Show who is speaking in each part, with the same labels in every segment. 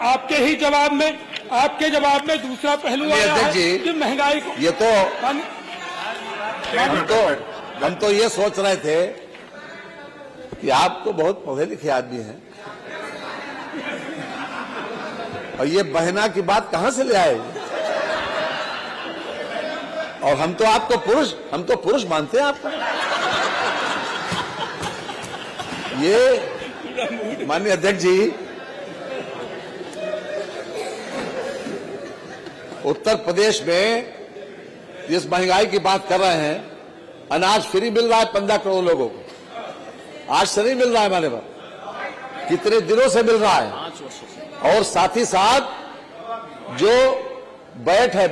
Speaker 1: आपके जवाब में दूसरा पहलू आया है कि महंगाई को
Speaker 2: ये तो हम तो ये सोच रहे थे कि आप तो बहुत पढ़े लिखे आदमी हैं और ये बहना की बात कहां से ले आए। और हम तो पुरुष मानते हैं आपको। ये माननीय अध्यक्ष जी, उत्तर प्रदेश में इस महंगाई की बात कर रहे हैं, अनाज फ्री मिल रहा है 15 करोड़ लोगों को, आज से नहीं मिल रहा है हमारे पास, कितने दिनों से मिल रहा है। और साथ ही साथ जो बैट है,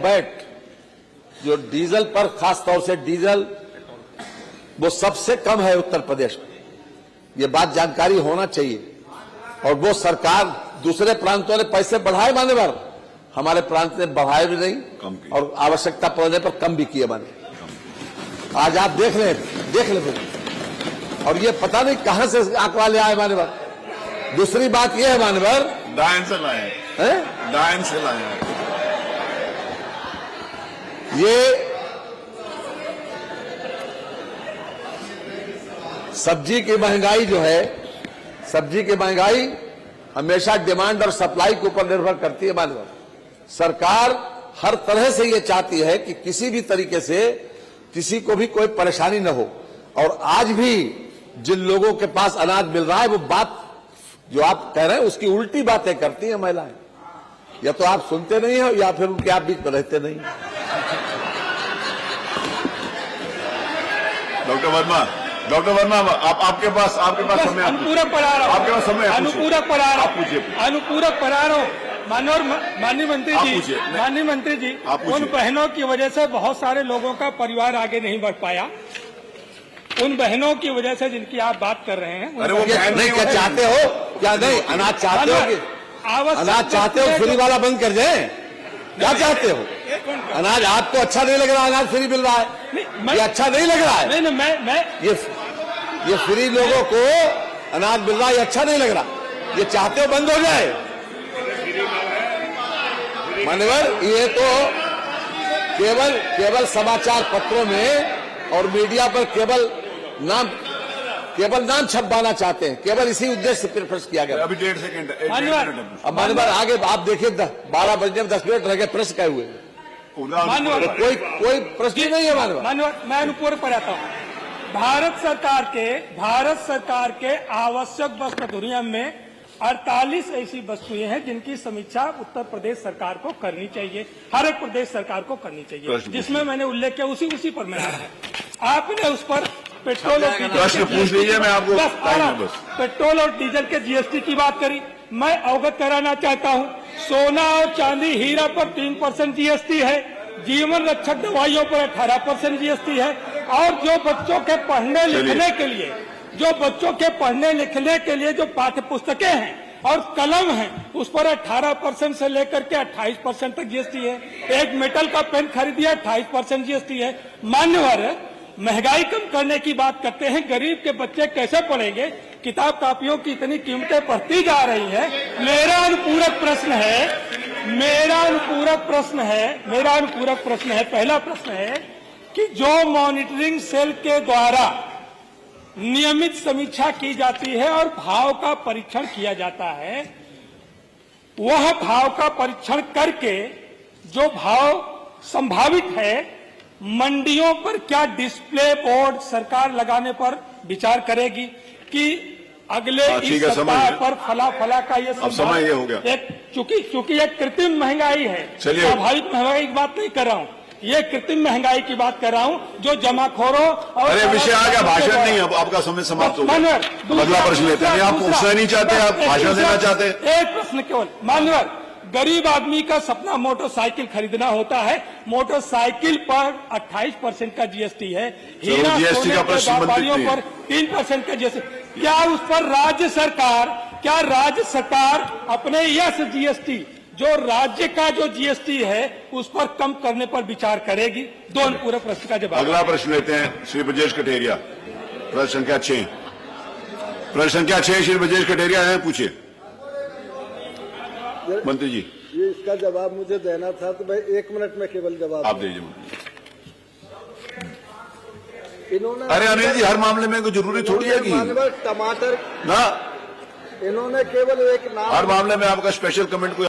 Speaker 2: जो डीजल पर, खास तौर से डीजल, वो सबसे कम है उत्तर प्रदेश में। ये बात जानकारी होना चाहिए। और वो सरकार दूसरे प्रांतों ने पैसे बढ़ाए माने बार, हमारे प्रांत ने बढ़ाए भी नहीं और आवश्यकता पड़ने पर कम भी किए माने। आज आप देख ले फिर। और ये पता नहीं कहां से आंकड़ा ले आए माने बार। दूसरी बात यह है माने बार,
Speaker 3: डायन से लाए हैं, डायन से लाए हैं।
Speaker 2: ये सब्जी की महंगाई जो है, सब्जी की महंगाई हमेशा डिमांड और सप्लाई के ऊपर निर्भर करती है मानव। सरकार हर तरह से ये चाहती है कि किसी भी तरीके से किसी को भी कोई परेशानी न हो। और आज भी जिन लोगों के पास अनाज मिल रहा है, वो बात जो आप कह रहे हैं उसकी उल्टी बातें करती हैं महिलाएं। या तो आप सुनते नहीं हो या फिर उनके आप बीच में रहते नहीं।
Speaker 3: डॉक्टर वर्मा, आपके पास समय,
Speaker 1: अनुपूरक पढ़ा रहा हूं,
Speaker 3: आपके पास समय,
Speaker 1: अनुपूरक पढ़ा रहा हूं। माननीय मंत्री जी, उन बहनों की वजह से बहुत सारे लोगों का परिवार आगे नहीं बढ़ पाया। उन बहनों की वजह से जिनकी आप बात कर रहे हैं।
Speaker 2: अरे वो नहीं, क्या चाहते हो? क्या नहीं अनाज चाहते हो? अनाज चाहते हो फ्री वाला बंद कर जाए? क्या चाहते हो? अनाज आपको अच्छा नहीं लग रहा? अनाज फ्री मिल रहा है, ये अच्छा नहीं लग रहा है?
Speaker 1: नहीं, मैं
Speaker 2: ये फ्री लोगों को अनाज मिल रहा है, ये अच्छा नहीं लग रहा? ये चाहते हो बंद हो जाए? मान्यवर, ये तो केवल समाचार पत्रों में और मीडिया पर केवल नाम छपवाना चाहते हैं। केवल इसी उद्देश्य से प्रेस किया गया।
Speaker 3: अभी 1.5 सेकंड।
Speaker 2: अब मान्यवर आगे आप देखिए, 12 बजने में 10 मिनट रह गए, प्रेस कहे हुए। कोई प्रश्न नहीं है मान्यवर।
Speaker 1: मैं अनुपूरक पढ़ाता हूँ। भारत सरकार के आवश्यक वस्तु अधिनियम में 48 ऐसी वस्तुएं हैं जिनकी समीक्षा उत्तर प्रदेश सरकार को करनी चाहिए, हर एक प्रदेश सरकार को करनी चाहिए, जिसमें मैंने उल्लेख किया उसी पर मैं आ रहा है। आपने उस पर पेट्रोल और डीजल
Speaker 3: पूछ लीजिए, मैं आपको
Speaker 1: पेट्रोल और डीजल के जीएसटी की बात करी। मैं अवगत कराना चाहता हूँ, सोना और चांदी, हीरा पर 3% जीएसटी है, जीवन रक्षक दवाइयों पर 18% जीएसटी है, और जो बच्चों के पढ़ने लिखने के लिए जो पाठ्य पुस्तकें हैं और कलम है, उस पर 18% से लेकर के 28% तक जीएसटी है। एक मेटल का पेन खरीदिए, 28% जीएसटी है। मान्यवर, महंगाई कम करने की बात करते हैं, गरीब के बच्चे कैसे पढ़ेंगे? किताब कापियों की इतनी कीमतें बढ़ती जा रही है। मेरा अनुपूरक प्रश्न है, पहला प्रश्न है कि जो मॉनिटरिंग सेल के द्वारा नियमित समीक्षा की जाती है और भाव का परीक्षण किया जाता है, वह भाव का परीक्षण करके जो भाव संभावित है, मंडियों पर क्या डिस्प्ले बोर्ड सरकार लगाने पर विचार करेगी कि अगले इस सप्ताह पर फला का ये
Speaker 3: समय हो गया।
Speaker 1: चूंकि एक कृत्रिम महंगाई है, स्वाभाविक महंगाई की बात नहीं कर रहा हूँ, ये कृत्रिम महंगाई की बात कर रहा हूँ जो जमाखोरों और
Speaker 3: अरे विषय आ गया, भाषण नहीं, अब आपका समय समाप्त हो गया। अगला प्रश्न लेते हैं। आप पूछना नहीं चाहते, आप भाषण देना चाहते हैं?
Speaker 1: एक प्रश्न केवल। मान्यवर, गरीब आदमी का सपना मोटरसाइकिल खरीदना होता है, मोटरसाइकिल पर 28% का जीएसटी है, हीरा सोने के व्यापारियों पर 3% का जीएसटी। क्या उस पर राज्य सरकार अपने यस जीएसटी, जो राज्य का जो जीएसटी है, उस पर कम करने पर विचार करेगी? दो पूरे प्रश्न का जवाब।
Speaker 3: अगला प्रश्न लेते हैं श्री ब्रजेश कटेरिया, प्रश्न संख्या 6। श्री ब्रजेश कटेरिया है, पूछिए। मंत्री जी
Speaker 4: ये इसका जवाब मुझे देना था तो मैं 1 मिनट में केवल जवाब
Speaker 3: आप दीजिए मंत्री जी।
Speaker 4: इन्होंने
Speaker 3: अरे अनिल जी, हर मामले में कोई जरूरी थोड़ी है कि
Speaker 4: टमाटर
Speaker 3: ना
Speaker 4: इन्होंने केवल एक नाम
Speaker 3: हर मामले में आपका स्पेशल कमेंट कोई